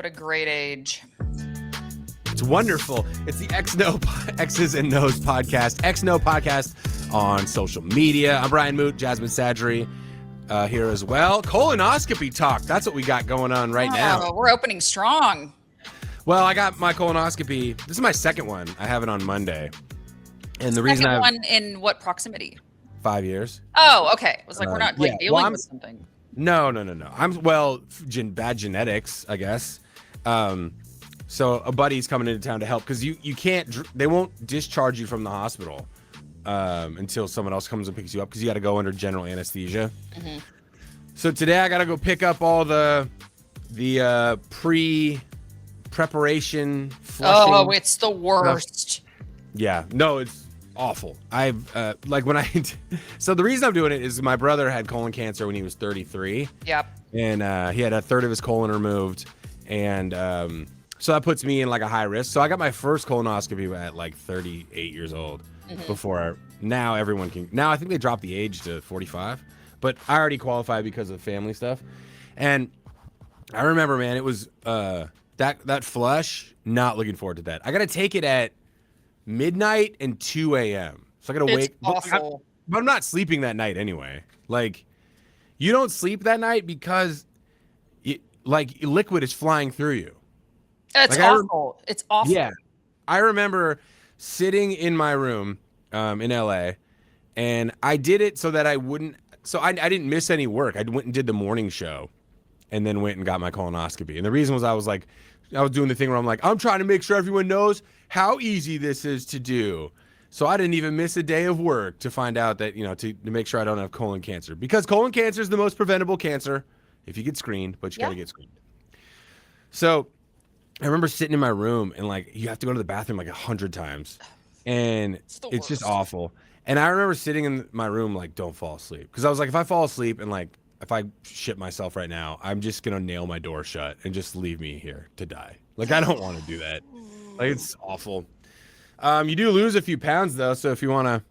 What a great age. It's wonderful. It's the X's and No's podcast. X-No podcast on social media. I'm Brian Moote, Jasmine Sadry here as well. Colonoscopy talk. That's what we got going on right now. We're opening strong. Well, I got my colonoscopy. This is my second one. I have it on Monday. And the reason Second one in what proximity? 5 years. Oh, okay. It was like, we're not dealing with something. No. I'm bad genetics, I guess. So a buddy's coming into town to help because you can't. They won't discharge you from the hospital until someone else comes and picks you up because you got to go under general anesthesia. Mm-hmm. So today I got to go pick up all the preparation. Flushing it's the worst. Stuff. Yeah, no, it's awful. I've so the reason I'm doing it is my brother had colon cancer when he was 33. Yep. And he had a third of his colon removed, and so that puts me in like a high risk. So I got my first colonoscopy at like 38 years old. Mm-hmm. Now everyone can. Now I think they dropped the age to 45, but I already qualified because of family stuff. And I remember, man, it was that flush. Not looking forward to that. I got to take it at midnight and 2 a.m. So I got to wake. Awful. But I'm not sleeping that night anyway. Like, you don't sleep that night because liquid is flying through you. It's awful. It's awful. Yeah. I remember sitting in my room in LA, and I did it so that I wouldn't. So I didn't miss any work. I went and did the morning show, and then went and got my colonoscopy. And the reason was I was doing the thing where I'm like, I'm trying to make sure everyone knows how easy this is to do. So I didn't even miss a day of work to find out that, to make sure I don't have colon cancer. Because colon cancer is the most preventable cancer if you get screened, but you got to get screened. So I remember sitting in my room and you have to go to the bathroom 100 times. And it's just awful. And I remember sitting in my room don't fall asleep. Because I was like, if I fall asleep and if I shit myself right now, I'm just going to nail my door shut and just leave me here to die. I don't want to do that. It's awful. You do lose a few pounds though, so if you want to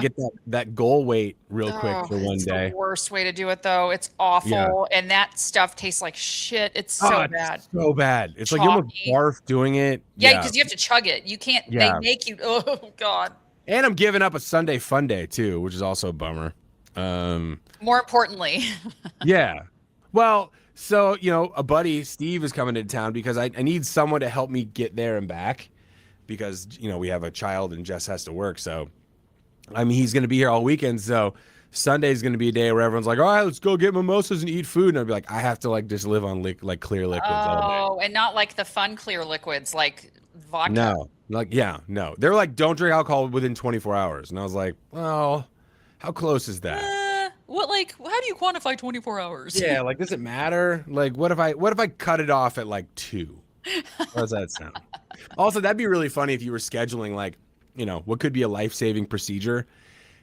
get that goal weight real quick for one day. It's the worst way to do it though. It's awful, and that stuff tastes like shit. It's so bad. It's so bad. It's Chalky. You almost barf doing it. Yeah, because you have to chug it. You can't. Yeah. They make you. Oh God. And I'm giving up a Sunday fun day too, which is also a bummer. More importantly. Yeah. Well. So, a buddy, Steve, is coming into town because I need someone to help me get there and back because, we have a child and Jess has to work. So, he's going to be here all weekend. So, Sunday is going to be a day where everyone's like, all right, let's go get mimosas and eat food. And I'd be like, I have to just live on clear liquids all day. And not the fun clear liquids like vodka. No. No. They're like, don't drink alcohol within 24 hours. And I was like, well, how close is that? How do you quantify 24 hours? Yeah, does it matter? What if I cut it off at 2? How does that sound? Also, that'd be really funny if you were scheduling what could be a life-saving procedure,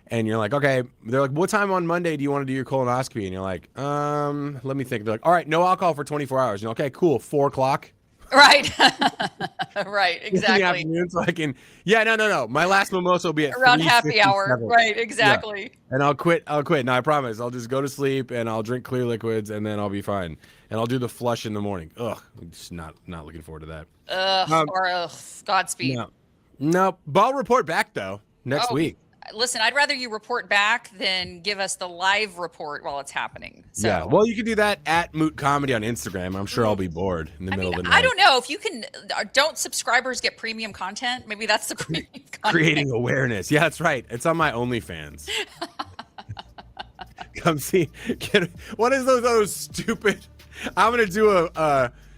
and you're like, okay, they're like, what time on Monday do you want to do your colonoscopy? And you're like, let me think. They're like, all right, no alcohol for 24 hours. Okay, cool, 4 o'clock. Right. Right, exactly. So I can, no. My last mimosa will be at around happy hour. Right, exactly. Yeah. And I'll quit. No, I promise. I'll just go to sleep and I'll drink clear liquids and then I'll be fine. And I'll do the flush in the morning. Ugh, I'm just not looking forward to that. Godspeed. No, but I'll report back though next week. Listen, I'd rather you report back than give us the live report while it's happening. So. Yeah, well, you can do that at Moote Comedy on Instagram. I'm sure I'll be bored in the middle of the night. I don't know if you can. Don't subscribers get premium content? Maybe that's the premium content. Creating awareness. Yeah, that's right. It's on my OnlyFans. Come see. What is those stupid? I'm gonna do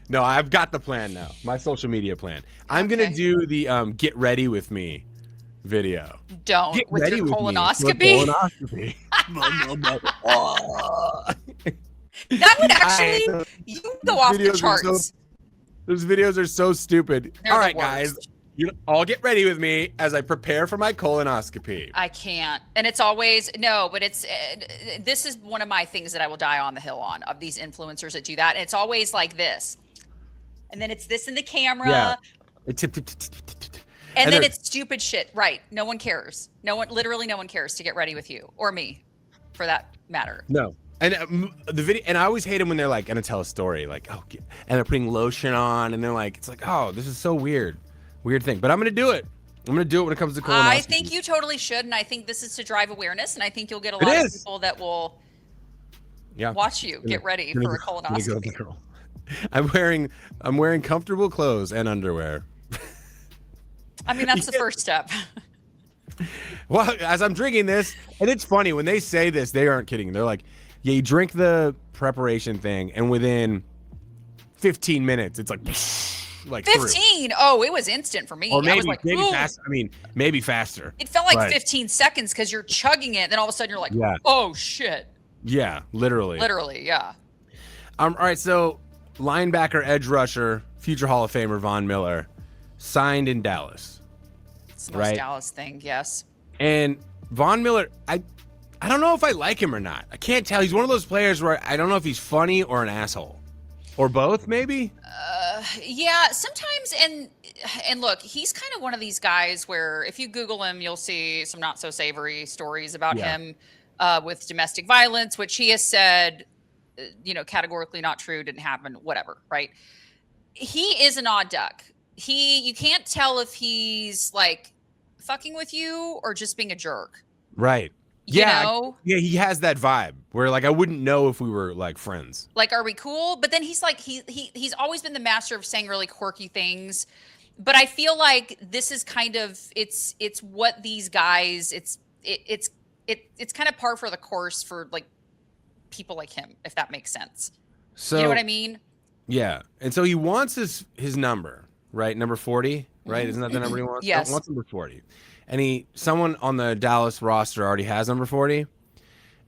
No, I've got the plan now. My social media plan. I'm gonna do the get ready with me video. Don't get with ready your with colonoscopy. That would actually you go off the charts. Those videos are so stupid. They're all right, guys, all get ready with me as I prepare for my colonoscopy. I can't, and it's always but it's this is one of my things that I will die on the hill on of these influencers that do that. And it's always like this, and then it's this in the camera. Yeah. And then it's stupid shit. Right. No one cares. Literally no one cares to get ready with you or me for that matter. No. And the video, and I always hate them when they're like gonna tell a story, like, oh, and they're putting lotion on, and they're like, it's like, oh, this is so weird thing. But I'm gonna do it. I'm gonna do it when it comes to colonoscopy. I think you totally should, and I think this is to drive awareness, and I think you'll get a It lot of is. people that will Yeah. watch you get ready for a colonoscopy. I'm wearing comfortable clothes and underwear. I mean, that's the first step. Well, as I'm drinking this, and it's funny when they say this, they aren't kidding. They're like, yeah, you drink the preparation thing, and within 15 minutes, it's like 15. Through. Oh, it was instant for me. Or maybe, I was like, maybe ooh. faster. I mean, maybe faster. It felt like 15 seconds because you're chugging it, then all of a sudden you're like, oh shit. Yeah, literally. Literally, yeah. All right, so linebacker, edge rusher, future Hall of Famer Von Miller, signed in Dallas. It's the most Dallas thing, yes. And Von Miller, I don't know if I like him or not. I can't tell. He's one of those players where I don't know if he's funny or an asshole. Or both, maybe? Yeah, sometimes, and look, he's kind of one of these guys where if you Google him, you'll see some not so savory stories about him with domestic violence, which he has said, categorically not true, didn't happen, whatever, right? He is an odd duck. You can't tell if he's like fucking with you or just being a jerk. Right. Yeah, he has that vibe where like I wouldn't know if we were like friends. Like, are we cool? But then he's like he's always been the master of saying really quirky things. But I feel like this is kind of it's what these guys it's kind of par for the course for like people like him, if that makes sense. So you know what I mean? Yeah. And so he wants his number, right? Number 40, right? Isn't that the number he wants? Yes. He wants number 40. And someone on the Dallas roster already has number 40.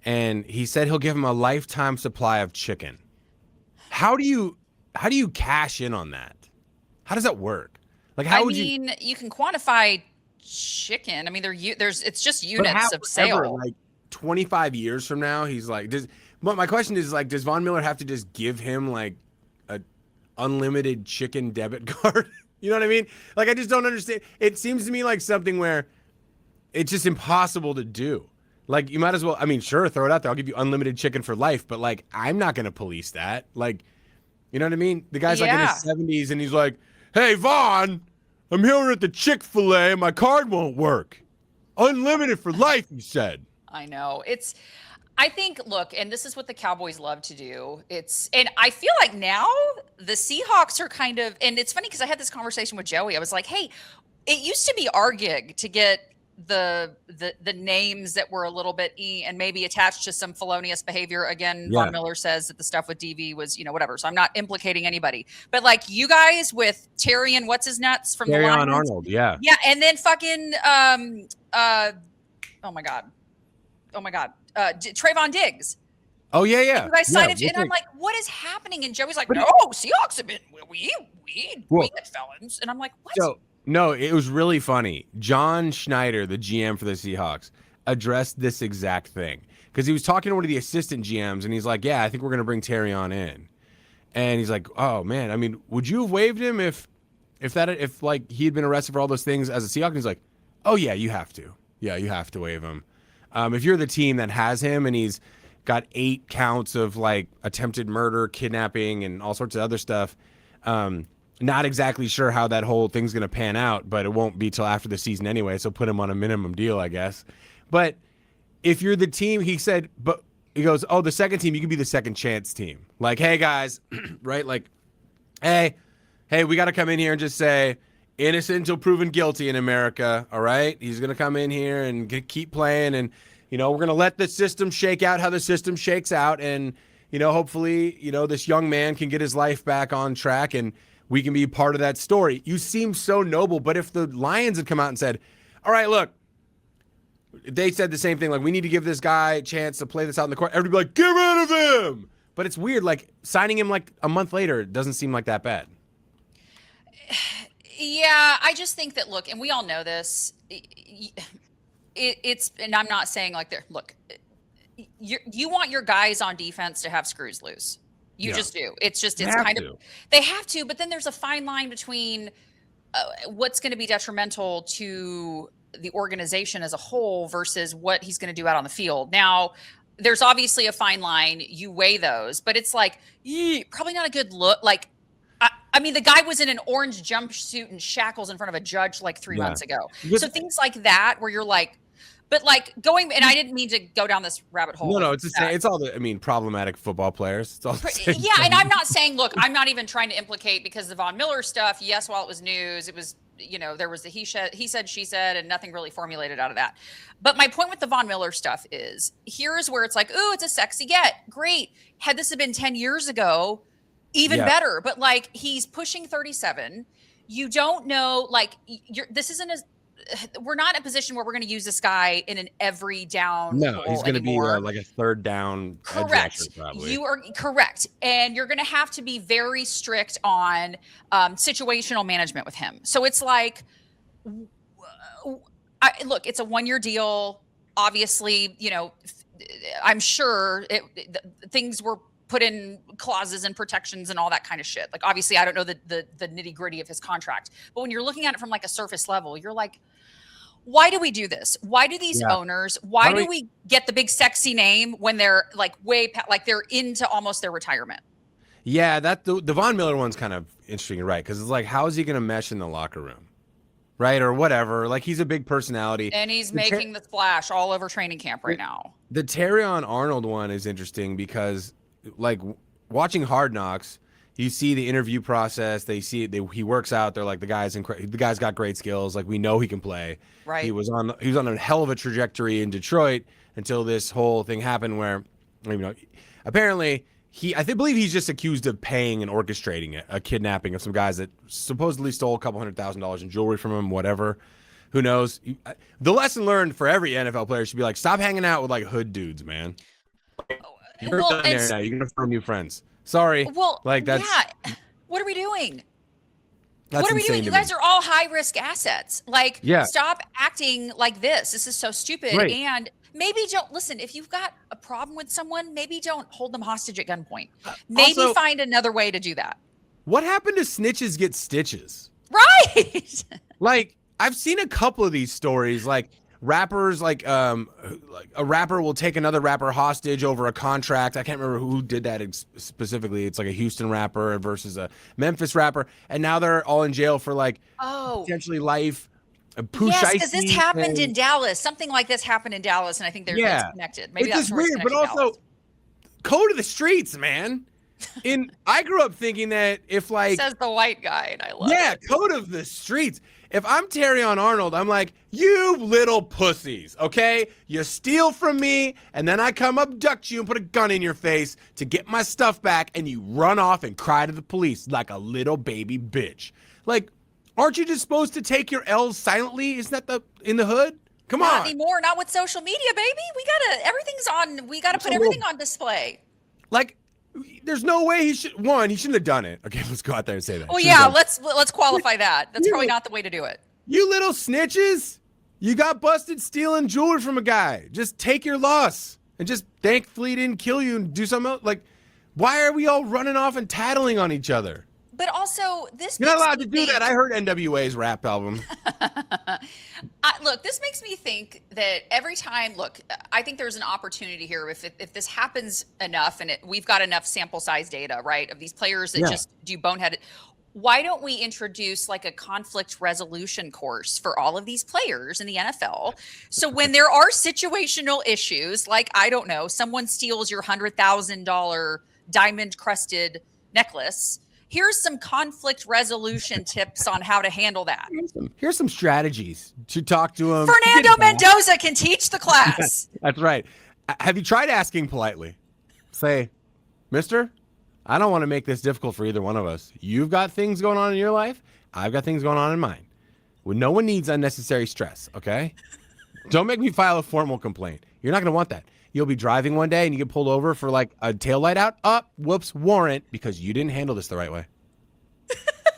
And he said he'll give him a lifetime supply of chicken. How do you cash in on that? How does that work? Like, how would you? You can quantify chicken. I mean, it's just units of sale. Like 25 years from now, he's like, but my question is like, does Von Miller have to just give him like a unlimited chicken debit card? You know what I mean? Like, I just don't understand. It seems to me like something where it's just impossible to do. Like, you might as well, I mean, sure, throw it out there. I'll give you unlimited chicken for life, but like, I'm not going to police that. Like, you know what I mean? The guy's like in his 70s and he's like, hey, Vaughn, I'm here at the Chick-fil-A and my card won't work. Unlimited for life, he said. I know. I think, look, and this is what the Cowboys love to do. And I feel like now the Seahawks are kind of, and it's funny because I had this conversation with Joey. I was like, hey, it used to be our gig to get the names that were a little bit and maybe attached to some felonious behavior. Again, Von Miller says that the stuff with DV was, whatever. So I'm not implicating anybody. But like you guys with Terry and what's his nuts from Terry the on Arnold, yeah. Yeah, and then fucking oh my God. Trayvon Diggs. Oh yeah. And you guys signed it, and I'm like, what is happening? And Joey's like, no, Seahawks have been we had felons, and I'm like, what? So no, it was really funny. John Schneider, the GM for the Seahawks, addressed this exact thing because he was talking to one of the assistant GMs, and he's like, yeah, I think we're gonna bring Terry on in, and he's like, oh man, I mean, would you have waived him if like he had been arrested for all those things as a Seahawk? And he's like, oh yeah, you have to waive him. If you're the team that has him and he's got 8 counts of like attempted murder, kidnapping, and all sorts of other stuff, not exactly sure how that whole thing's going to pan out, but it won't be till after the season anyway, so put him on a minimum deal, I guess. But if you're the team, he said, but he goes, oh, the second team, you can be the second chance team. Like, hey, guys, right? Like, hey, we got to come in here and just say, innocent until proven guilty in America, all right? He's going to come in here and keep playing, and, we're going to let the system shake out how the system shakes out, and, hopefully, this young man can get his life back on track, and we can be part of that story. You seem so noble, but if the Lions had come out and said, all right, look, they said the same thing, like, we need to give this guy a chance to play this out in the court, everybody be like, get rid of him! But it's weird, like, signing him, like, a month later doesn't seem like that bad. Yeah, I just think that, look, and we all know this, it's, and I'm not saying like look, you want your guys on defense to have screws loose. You just do. It's kind of, they have to, but then there's a fine line between what's going to be detrimental to the organization as a whole versus what he's going to do out on the field. Now, there's obviously a fine line. You weigh those, but it's like, probably not a good look. Like, I mean, the guy was in an orange jumpsuit and shackles in front of a judge like 3 months ago. So things like that, where you're like, but like going, and I didn't mean to go down this rabbit hole. No, it's the same. It's all the, I mean, problematic football players. It's all the same yeah, thing. and I'm not saying, look, I'm not even trying to implicate, because the Von Miller stuff, yes, while it was news, it was, there was the he said, she said, and nothing really formulated out of that. But my point with the Von Miller stuff is, here's where it's like, ooh, it's a sexy get. Great. Had this have been 10 years ago, even better. But like, he's pushing 37. You don't know, like, this isn't we're not in a position where we're going to use this guy in an every down. No, he's going to be like a third down. Correct. Probably. You are correct. And you're going to have to be very strict on situational management with him. So it's like, look, it's a 1-year deal. Obviously, I'm sure things were put in clauses and protections and all that kind of shit. Like, obviously, I don't know the nitty gritty of his contract, but when you're looking at it from like a surface level, you're like, why do we do this? Why do these owners, why do we get the big sexy name when they're like like they're into almost their retirement? Yeah, the Von Miller one's kind of interesting, right? Because it's like, how is he going to mesh in the locker room? Right? Or whatever. Like, he's a big personality. And he's making the splash all over training camp right now. The Terrion Arnold one is interesting because, like, watching Hard Knocks, you see the interview process. They see he works out. They're like, the guy's got great skills. Like, we know he can play. Right. He was on a hell of a trajectory in Detroit until this whole thing happened where, apparently I believe he's just accused of paying and orchestrating a kidnapping of some guys that supposedly stole a couple $100,000 in jewelry from him. Whatever. Who knows? The lesson learned for every NFL player should be like, stop hanging out with like hood dudes, man. You're done there now. You're gonna form new friends. Sorry. Well, like that's. Yeah. What are we doing? That's what are we doing? You guys are all high risk assets. Like, stop acting like this. This is so stupid. Right. And maybe don't listen. If you've got a problem with someone, maybe don't hold them hostage at gunpoint. Maybe also, find another way to do that. What happened to snitches get stitches? Right. Like, I've seen a couple of these stories, like rappers, like a rapper will take another rapper hostage over a contract. I can't remember who did that specifically. It's like a Houston rapper versus a Memphis rapper, and now they're all in jail for like potentially life. Yes, because this happened in Dallas. Something like this happened in Dallas, and I think they're connected. Maybe that's weird, but also code of the streets, man. I grew up thinking that if like says the white guy, and I love it. Code of the streets. If I'm Terrion Arnold, I'm like, you little pussies, okay? You steal from me, and then I come abduct you and put a gun in your face to get my stuff back, and you run off and cry to the police like a little baby bitch. Like, aren't you just supposed to take your L's silently? Isn't that in the hood? Come on. Not anymore. Not with social media, baby. We gotta put everything on display. Like, there's no way he shouldn't have done it. Okay, let's go out there and say that. Oh yeah, let's qualify that. That's probably not the way to do it. You little snitches. You got busted stealing jewelry from a guy. Just take your loss and just thankfully he didn't kill you and do something else. Like, why are we all running off and tattling on each other? But also, you're not allowed to do that. I heard NWA's rap album. Look, this makes me think that every time, I think there's an opportunity here. If this happens enough, and we've got enough sample size data, right, of these players that just do boneheaded, why don't we introduce like a conflict resolution course for all of these players in the NFL? So when there are situational issues, like, I don't know, someone steals your $100,000 diamond crusted necklace, here's some conflict resolution tips on how to handle that. Here's some strategies to talk to him. Fernando Mendoza can teach the class. That's right. Have you tried asking politely? Say, mister, I don't want to make this difficult for either one of us. You've got things going on in your life. I've got things going on in mine. Well, no one needs unnecessary stress, okay? Don't make me file a formal complaint. You're not going to want that. You'll be driving one day and you get pulled over for like a taillight out. Whoops, warrant, because you didn't handle this the right way.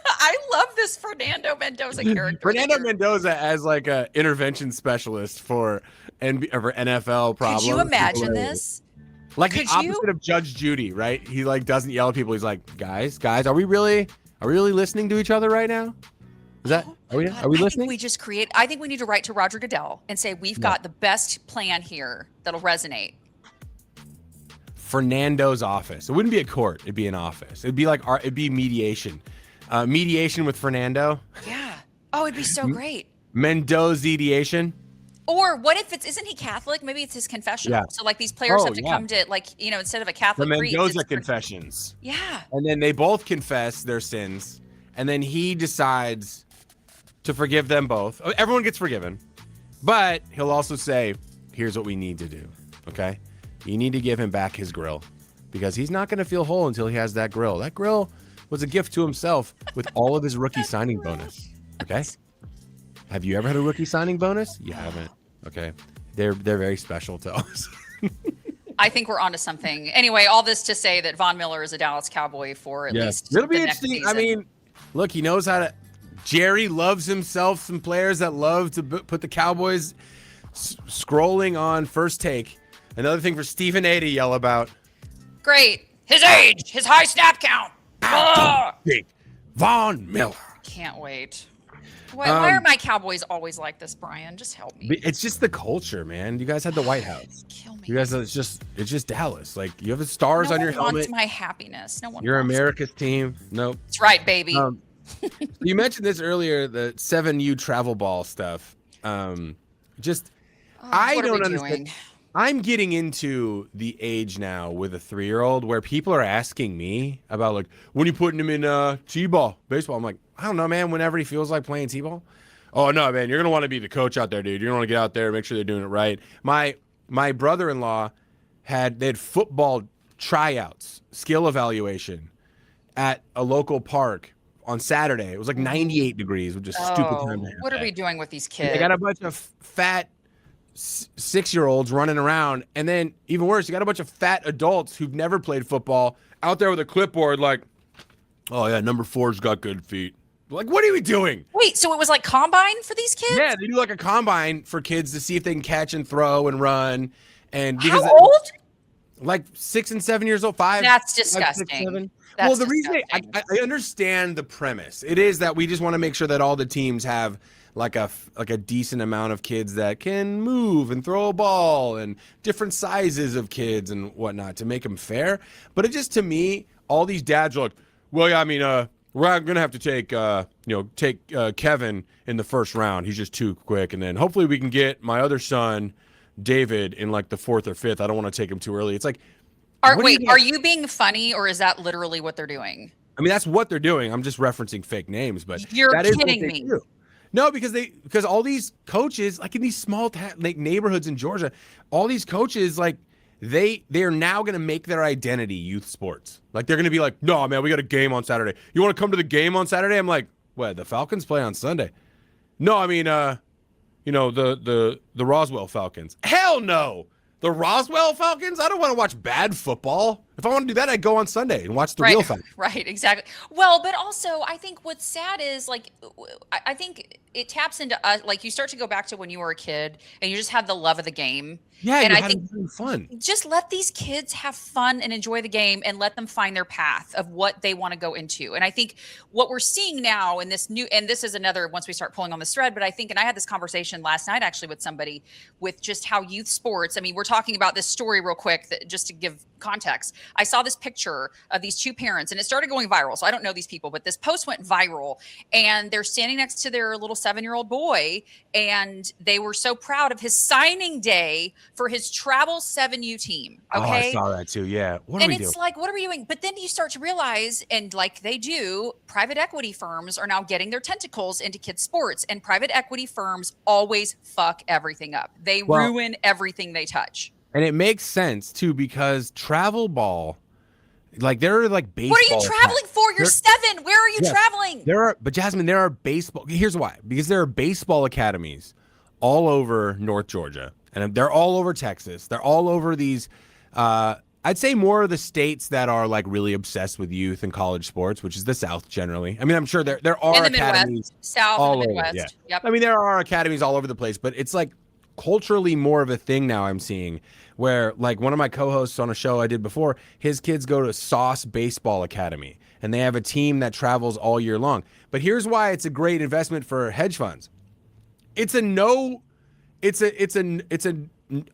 I love this Fernando Mendoza character. Fernando Mendoza as like a intervention specialist for NFL problems. Could you imagine this? Like the opposite of Judge Judy, right? He like doesn't yell at people. He's like, guys, are we really listening to each other right now? Are we listening? I think we need to write to Roger Goodell and say, we've got the best plan here that'll resonate. Fernando's office. It wouldn't be a court. It'd be an office. It'd be like it'd be mediation. Mediation with Fernando. Yeah. Oh, it'd be so great. Mendoza mediation. Or what if isn't he Catholic? Maybe it's his confessional. Yeah. So like these players have to come to like, instead of a Catholic the priest, Mendoza confessions. Yeah. And then they both confess their sins. And then he decides to forgive them both. Everyone gets forgiven. But he'll also say, here's what we need to do. Okay? You need to give him back his grill. Because he's not going to feel whole until he has that grill. That grill was a gift to himself with all of his rookie signing bonus. Okay? Have you ever had a rookie signing bonus? You haven't. Okay. They're very special to us. I think we're onto something. Anyway, all this to say that Von Miller is a Dallas Cowboy for at least It'll be the next interesting. season. I mean, look, he knows how to. Jerry loves himself some players that love to put the Cowboys scrolling on First Take. Another thing for Stephen A to yell about. Great. His age, his high snap count. Von Miller. Can't wait. Why are my Cowboys always like this, Brian? Just help me. It's just the culture, man. You guys had the White House. Kill me. You guys, it's just Dallas. Like you have the stars on your helmet. No one wants my happiness. No one. You're wants America's team. Nope. That's right, baby. You mentioned this earlier, the 7U travel ball stuff. I don't understand. I'm getting into the age now with a 3-year-old where people are asking me about like, when are you putting him in T-ball, baseball? I'm like, I don't know, man. Whenever he feels like playing T-ball. Oh no, man, you're gonna want to be the coach out there, dude. You're gonna want to get out there and make sure they're doing it right. My brother-in-law had football tryouts, skill evaluation at a local park on Saturday. It was like 98 degrees, which is stupid time to have what are that. we doing with these kids? They got a bunch of fat 6-year-olds running around, and then even worse, you got a bunch of fat adults who've never played football out there with a clipboard like, oh yeah, number 4's got good feet. Like, what are we doing? Wait, so it was like combine for these kids? Yeah, they do like a combine for kids to see if they can catch and throw and run. And how old? Like 6 and 7 years old, 5. That's disgusting. 5, 6, 7. That's well, the reason I understand the premise. It is that we just want to make sure that all the teams have like a decent amount of kids that can move and throw a ball and different sizes of kids and whatnot to make them fair. But it just, to me, all these dads are like, well, yeah, I mean, we're gonna have to take Kevin in the first round. He's just too quick, and then hopefully we can get my other son, David, in like the 4th or 5th. I don't want to take him too early. It's like, are you being funny, or is that literally what they're doing? I mean, that's what they're doing. I'm just referencing fake names, but you're that kidding is what they me. do. No, because all these coaches, like in these small neighborhoods in Georgia, all these coaches, like they are now going to make their identity youth sports. Like they're going to be like, no, man, we got a game on Saturday. You want to come to the game on Saturday? I'm like, what? The Falcons play on Sunday? No, I mean, the Roswell Falcons. Hell no. The Roswell Falcons? I don't want to watch bad football. If I want to do that, I'd go on Sunday and watch the real Falcons. Right, exactly. Well, but also I think what's sad is like, I think it taps into us. Like you start to go back to when you were a kid and you just had the love of the game. Yeah, and you I had think fun. Just let these kids have fun and enjoy the game and let them find their path of what they want to go into. And I think what we're seeing now in this and this is another, once we start pulling on this thread, but I think, and I had this conversation last night actually with somebody with just how youth sports, I mean, we're talking about this story real quick that just to give context. I saw this picture of these two parents and it started going viral. So I don't know these people, but this post went viral and they're standing next to their little 7-year-old boy. And they were so proud of his signing day for his travel 7U team. Okay. Oh, I saw that too. Yeah. And it's like, what are we doing? But then you start to realize, and like they do, private equity firms are now getting their tentacles into kids sports, and private equity firms always fuck everything up. They ruin everything they touch. And it makes sense too, because travel ball, like there are like baseball. What are you traveling for? You're 7. Where are you traveling? But Jasmine, there are baseball. Here's why: because there are baseball academies all over North Georgia, and they're all over Texas. They're all over these. I'd say more of the states that are like really obsessed with youth and college sports, which is the South generally. I mean, I'm sure there are academies South all and the over. Midwest. Yeah. Yep. I mean, there are academies all over the place, but it's like culturally more of a thing now. I'm seeing where like one of my co-hosts on a show I did before, his kids go to Sauce Baseball Academy, and they have a team that travels all year long. But here's why it's a great investment for hedge funds. It's a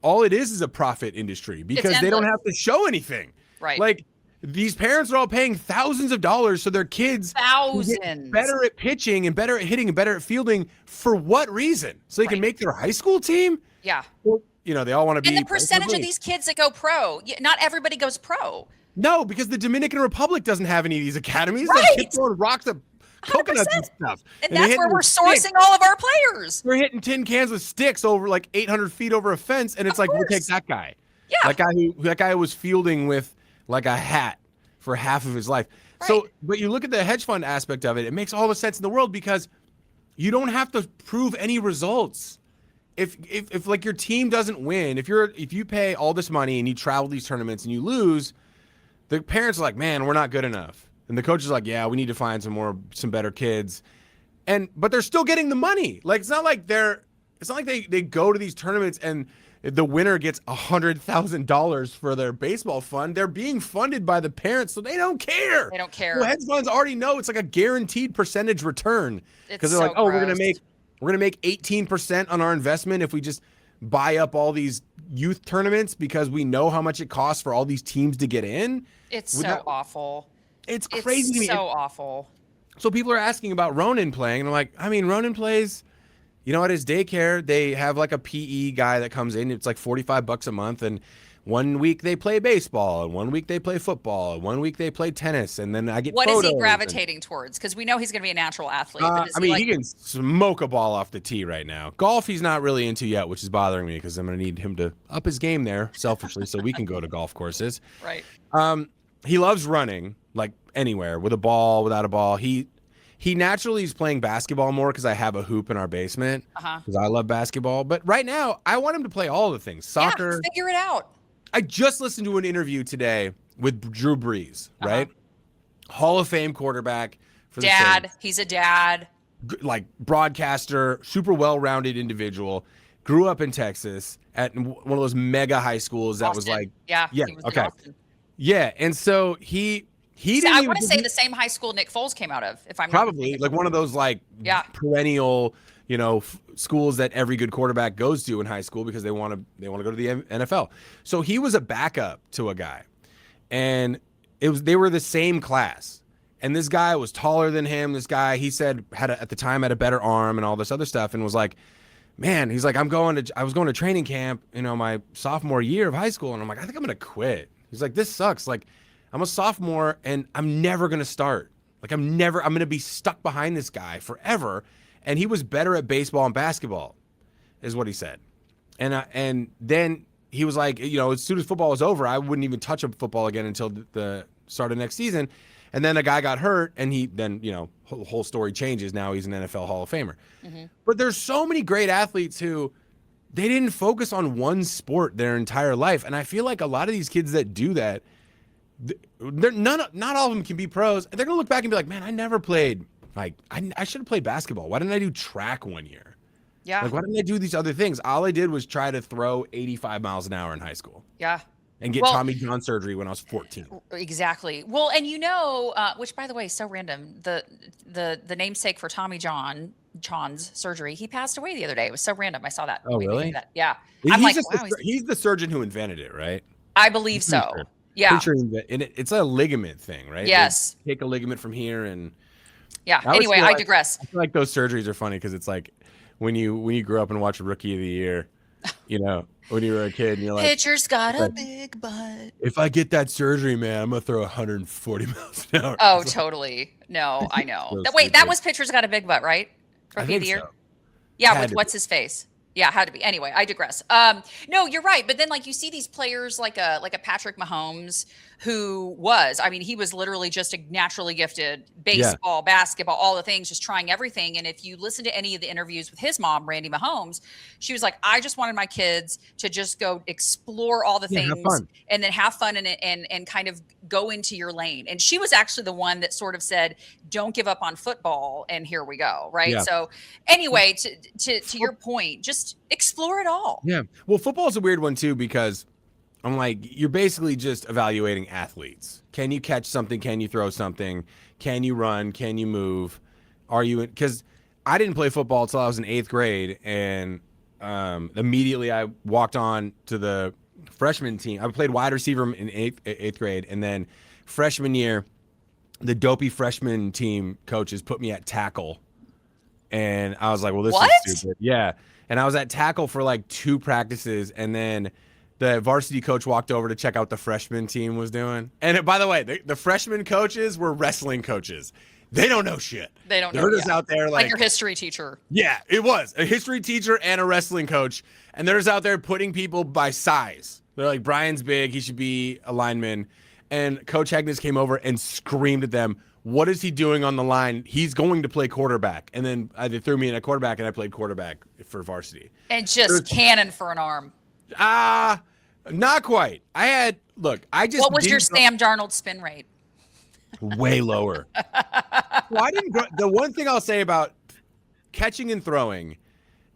all it is a profit industry because they don't have to show anything. Right. Like these parents are all paying thousands of dollars so their kids get better at pitching and better at hitting and better at fielding. For what reason? So they can make their high school team? Yeah. Well, you know, they all want to be. And the percentage of these kids that go pro, not everybody goes pro. No, because the Dominican Republic doesn't have any of these academies. Right. They're throwing rocks at coconuts and stuff. And that's where we're sourcing all of our players. We're hitting tin cans with sticks over like 800 feet over a fence, and it's like, we'll take that guy. Yeah. That guy was fielding with like a hat for half of his life. Right. So, but you look at the hedge fund aspect of it, it makes all the sense in the world because you don't have to prove any results. If like your team doesn't win, if you pay all this money and you travel these tournaments and you lose, the parents are like, man, we're not good enough. And the coach is like, yeah, we need to find some better kids. But they're still getting the money. Like, it's not like they go to these tournaments and the winner gets $100,000 for their baseball fund. They're being funded by the parents, so they don't care. They don't care. Well, hedge funds already know it's like a guaranteed percentage return. Because they're like, oh, gross. we're gonna make 18% on our investment if we just buy up all these youth tournaments because we know how much it costs for all these teams to get in. It's so awful. It's crazy to me. It's so awful. So people are asking about Ronan playing, and I'm like, I mean, Ronan plays, you know, at his daycare, they have like a PE guy that comes in. It's like $45 a month, and one week they play baseball, and 1 week they play football, and 1 week they play tennis, and then I get What photos is he gravitating towards? Because we know he's going to be a natural athlete. But I mean, he can smoke a ball off the tee right now. Golf, he's not really into yet, which is bothering me because I'm going to need him to up his game there selfishly so we can go to golf courses. Right. He loves running, like anywhere, with a ball, without a ball. He naturally is playing basketball more because I have a hoop in our basement because I love basketball. But right now, I want him to play all the things. Soccer. Yeah, figure it out. I just listened to an interview today with Drew Brees, right? Hall of Fame quarterback. For the Saints. He's a dad. Like broadcaster, super well-rounded individual. Grew up in Texas at one of those mega high schools that was like, okay. Yeah, and so he didn't I want to say the same high school Nick Foles came out of, if I'm probably like one of those like perennial, you know, schools that every good quarterback goes to in high school because they want to go to the NFL. So he was a backup to a guy, and they were the same class, and this guy was taller than him. This guy, he said, at the time had a better arm and all this other stuff, and was like, man, he's like, I was going to training camp, you know, my sophomore year of high school, and I'm like, I think I'm gonna quit. He's like, this sucks. Like, I'm a sophomore and I'm never going to start. Like, I'm going to be stuck behind this guy forever. And he was better at baseball and basketball, is what he said. And then he was like, you know, as soon as football was over, I wouldn't even touch a football again until the start of next season. And then a guy got hurt, and then, you know, the whole story changes. Now he's an NFL Hall of Famer. Mm-hmm. But there's so many great athletes who they didn't focus on one sport their entire life. And I feel like a lot of these kids that do that, not all of them can be pros. They're going to look back and be like, man, I never played. Like, I should have played basketball. Why didn't I do track one year? Yeah. Like, why didn't I do these other things? All I did was try to throw 85 miles an hour in high school. Yeah. And get Tommy John surgery when I was 14. Exactly. Well, and you know, which by the way is so random. The namesake for Tommy John's surgery, he passed away the other day. It was so random. I saw that. Oh, really? Yeah. He's the surgeon who invented it, right? I believe so. Sure. Yeah. And it's a ligament thing, right? Yes. They take a ligament from here and. Yeah. Anyway, I digress. I feel like those surgeries are funny because it's like when you grew up and watch Rookie of the Year, you know, when you were a kid and you're like, pitcher's got a big butt. If I get that surgery, man, I'm gonna throw 140 miles an hour. Oh, totally. No, I know. That was pitcher's got a big butt, right? Rookie of the Year. So. Yeah, with what's his face? Yeah, had to be. Anyway, I digress. No, you're right. But then, like, you see these players like a Patrick Mahomes, who he was literally just a naturally gifted baseball, basketball, all the things, just trying everything. And if you listen to any of the interviews with his mom, Randy Mahomes, she was like, I just wanted my kids to just go explore all the things and then have fun in it and kind of go into your lane. And she was actually the one that sort of said, don't give up on football. And here we go. Right. Yeah. So anyway, to your point, just explore it all. Yeah. Well, football is a weird one too, because I'm like, you're basically just evaluating athletes. Can you catch something? Can you throw something? Can you run? Can you move? Because I didn't play football until I was in 8th grade, and immediately I walked on to the freshman team. I played wide receiver in eighth grade, and then freshman year, the dopey freshman team coaches put me at tackle, and I was like, "Well, this is stupid." Yeah, and I was at tackle for like 2 practices, and then the varsity coach walked over to check out what the freshman team was doing. And by the way, the freshman coaches were wrestling coaches. They don't know shit. They don't know. They're just out there like your history teacher. Yeah, it was a history teacher and a wrestling coach. And they're just out there putting people by size. They're like, Brian's big. He should be a lineman. And Coach Hagnes came over and screamed at them, "What is he doing on the line? He's going to play quarterback." And then they threw me in a quarterback, and I played quarterback for varsity. And just cannon for an arm. Not quite. I just. What was your Sam Darnold spin rate? Way lower. Well, I didn't. The one thing I'll say about catching and throwing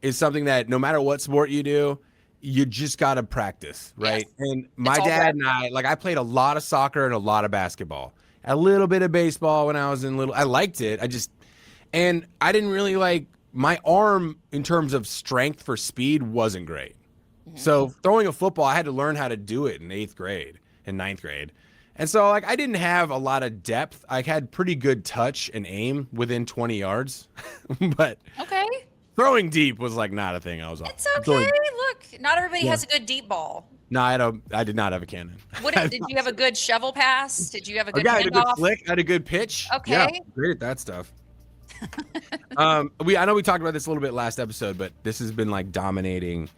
is something that no matter what sport you do, you just got to practice, right? Yes. And my dad and I played a lot of soccer and a lot of basketball, a little bit of baseball when I was in little. I liked it. And I didn't really like my arm in terms of strength for speed wasn't great. Mm-hmm. So throwing a football, I had to learn how to do it in 8th grade and 9th grade. And so, I didn't have a lot of depth. I had pretty good touch and aim within 20 yards. But throwing deep was, not a thing I was on. It's okay. Look, not everybody has a good deep ball. No, I did not have a cannon. Did you have a good shovel pass? Did you have a good handoff? I had a good flick. I had a good pitch. Okay. Yeah, great at that stuff. I know we talked about this a little bit last episode, but this has been, dominating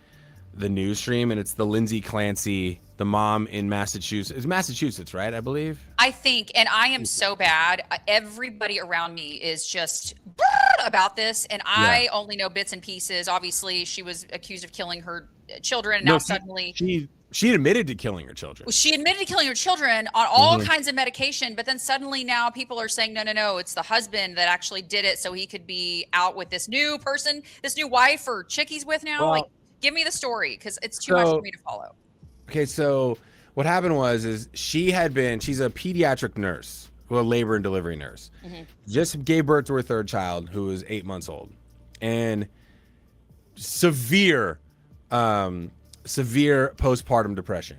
the news stream, and it's the Lindsay Clancy, the mom in Massachusetts. It's Massachusetts, right? I believe. I think, and I am so bad. Everybody around me is just about this, and I only know bits and pieces. Obviously, she was accused of killing her children, and now suddenly she admitted to killing her children. She admitted to killing her children on all kinds of medication, but then suddenly now people are saying, no, it's the husband that actually did it, so he could be out with this new person, this new wife or chick he's with now. Well, give me the story, because it's too much for me to follow. Okay, so what happened is she's a pediatric nurse, a labor and delivery nurse. Mm-hmm. Just gave birth to her 3rd child, who was 8 months old, and severe postpartum depression,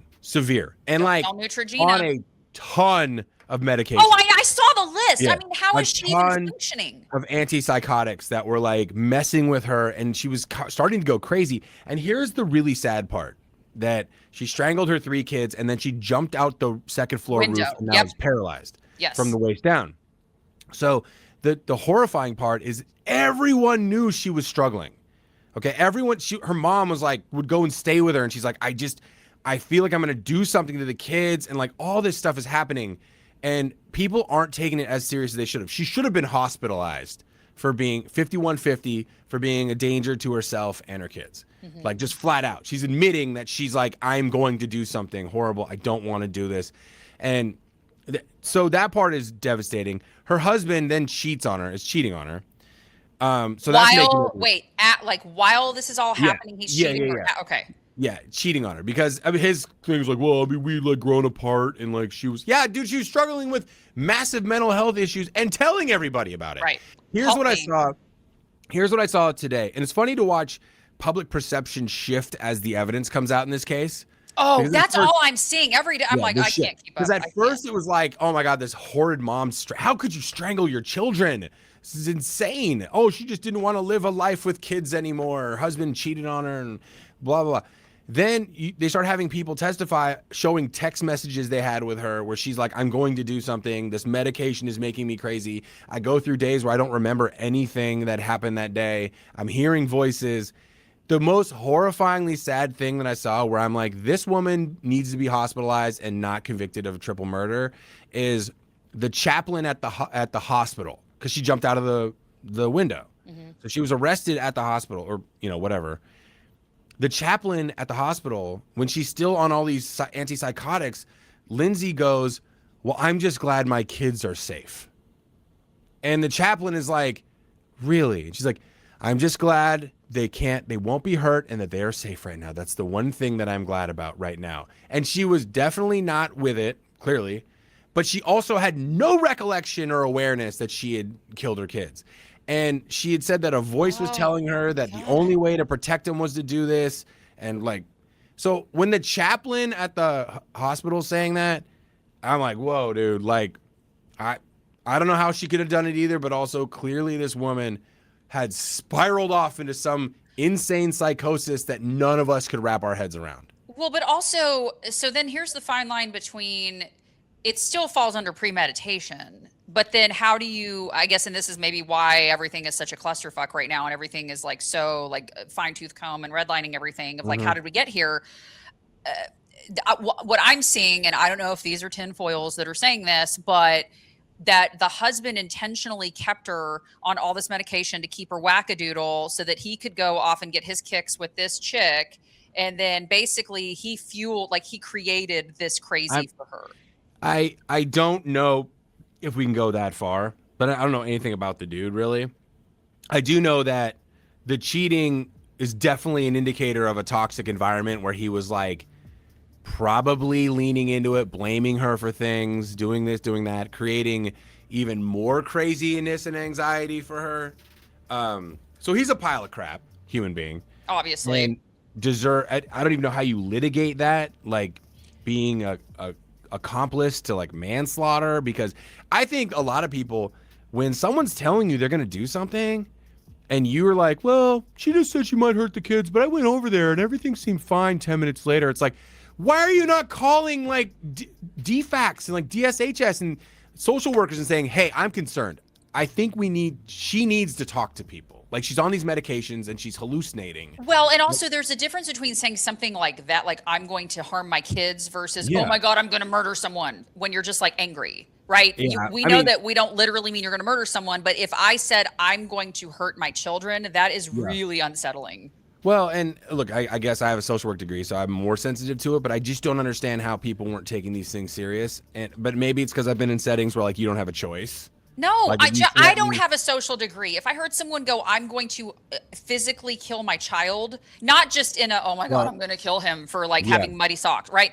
and on a ton of medication. Oh, I saw the list. Yeah. I mean, how is she even functioning? Of antipsychotics that were messing with her, and she was starting to go crazy. And here's the really sad part: that she strangled her 3 kids, and then she jumped out the 2nd floor roof, and now is paralyzed from the waist down. So the horrifying part is everyone knew she was struggling. Okay, her mom was would go and stay with her, and she's like, I feel like I'm gonna do something to the kids, and all this stuff is happening, and people aren't taking it as serious as they should have. She should have been hospitalized for being 5150, for being a danger to herself and her kids. Mm-hmm. Just flat out. She's admitting that she's I'm going to do something horrible. I don't want to do this. And so that part is devastating. Her husband then is cheating on her. So that's while this is all happening, he's cheating her. Okay. Yeah, cheating on her, because his thing was we grown apart, and she was she was struggling with massive mental health issues and telling everybody about it. Right. Here's what I saw today, and it's funny to watch public perception shift as the evidence comes out in this case. Oh, that's all I'm seeing every day. I'm I can't keep up. Because at first it was oh my God, this horrid mom, how could you strangle your children? This is insane. Oh, she just didn't want to live a life with kids anymore. Her husband cheated on her and blah, blah, blah. Then they start having people testify, showing text messages they had with her where she's like, I'm going to do something. This medication is making me crazy. I go through days where I don't remember anything that happened that day. I'm hearing voices. The most horrifyingly sad thing that I saw, where I'm like, this woman needs to be hospitalized and not convicted of triple murder, is the chaplain at the hospital, because she jumped out of the window. Mm-hmm. So she was arrested at the hospital, or whatever. The chaplain at the hospital, when she's still on all these antipsychotics, Lindsay goes, well, I'm just glad my kids are safe. And the chaplain is like, really? And she's like, I'm just glad they won't be hurt, and that they are safe right now. That's the one thing that I'm glad about right now. And she was definitely not with it, clearly, but she also had no recollection or awareness that she had killed her kids. And she had said that a voice was telling her that the only way to protect him was to do this. And like, so when the chaplain at the hospital saying that, I'm like, whoa, dude, like, I don't know how she could have done it either, but also clearly this woman had spiraled off into some insane psychosis that none of us could wrap our heads around. Well, but also, so then here's the fine line between it still falls under premeditation, but then how do you, I guess, and this is maybe why everything is such a clusterfuck right now and everything is like so like fine tooth comb and redlining everything of like, how did we get here? What I'm seeing, and I don't know if these are tinfoils that are saying this, but that the husband intentionally kept her on all this medication to keep her wackadoodle so that he could go off and get his kicks with this chick. And then basically he fueled, like he created this crazy for her. I don't know if we can go that far, but I don't know anything about the dude really. I do know that the cheating is definitely an indicator of a toxic environment where he was like probably leaning into it, blaming her for things, doing this, doing that, creating even more craziness and anxiety for her. So he's a pile of crap, human being. Obviously. And I don't even know how you litigate that, like being a accomplice to like manslaughter, because I think a lot of people, when someone's telling you they're going to do something and you're like, well, she just said she might hurt the kids, but I went over there and everything seemed fine 10 minutes later. It's like, why are you not calling like DFACS and like DSHS and social workers and saying, hey, I'm concerned. I think she needs to talk to people. Like she's on these medications and she's hallucinating. Well, and also there's a difference between saying something like that, like I'm going to harm my kids versus, oh my God, I'm going to murder someone, when you're just like angry, right? Yeah. We know that we don't literally mean you're going to murder someone, but if I said I'm going to hurt my children, that is really unsettling. Well, and look, I guess I have a social work degree, so I'm more sensitive to it, but I just don't understand how people weren't taking these things serious. But maybe it's because I've been in settings where like you don't have a choice. No, like, I don't have a social degree. If I heard someone go, I'm going to physically kill my child, not just in a, oh my God, I'm going to kill him for like having muddy socks, right?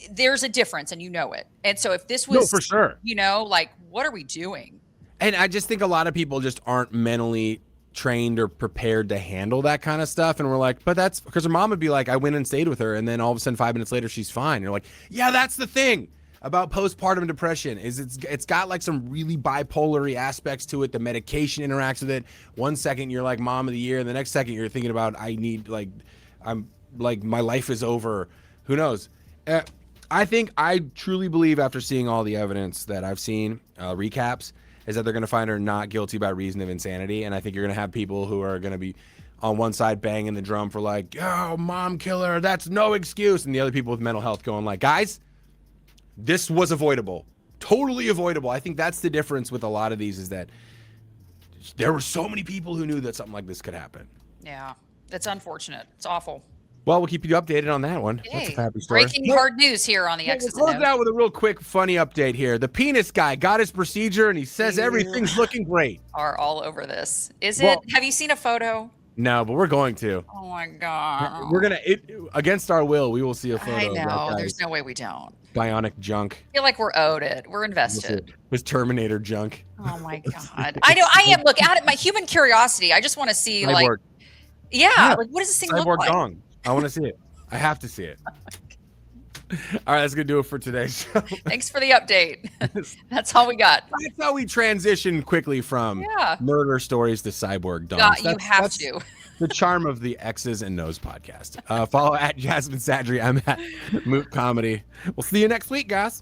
There's a difference and you know it. And so if this was, for sure, you know, like, what are we doing? And I just think a lot of people just aren't mentally trained or prepared to handle that kind of stuff. And we're like, but that's because her mom would be like, I went and stayed with her. And then all of a sudden 5 minutes later, she's fine. And you're like, yeah, that's the thing about postpartum depression is it's got like some really bipolar aspects to it. The medication interacts with it. 1 second you're like mom of the year. And the next second you're thinking about, I'm like, my life is over. Who knows? I truly believe after seeing all the evidence that I've seen, recaps, is that they're going to find her not guilty by reason of insanity. And I think you're going to have people who are going to be on one side banging the drum for like, oh, mom killer, that's no excuse. And the other people with mental health going like, guys, this was avoidable, totally avoidable. I think that's the difference with a lot of these is that there were so many people who knew that something like this could happen. Yeah, it's unfortunate. It's awful. Well, we'll keep you updated on that one. That's a happy story. Breaking hard news here on the X's We'll close out with a real quick, funny update here. The penis guy got his procedure, and he says everything's looking great. Are all over this. Have you seen a photo? No, but we're going to. Oh, my God. We're going to, against our will, we will see a photo. I know. There's no way we don't. Bionic junk. I feel like we're owed it. We're invested. His Terminator junk. Oh, my God. I know. I am. Look, out at my human curiosity. I just want to see, Cyborg. like, yeah, like, what does this thing look like? Cyborg dong. I want to see it. I have to see it. All right, that's going to do it for today's show. Thanks for the update. That's all we got. That's how we transition quickly from murder stories to cyborg dongs. You have to. The charm of the X's and No's podcast. Follow at Jasmine Sadry. I'm at Moote Comedy. We'll see you next week, guys.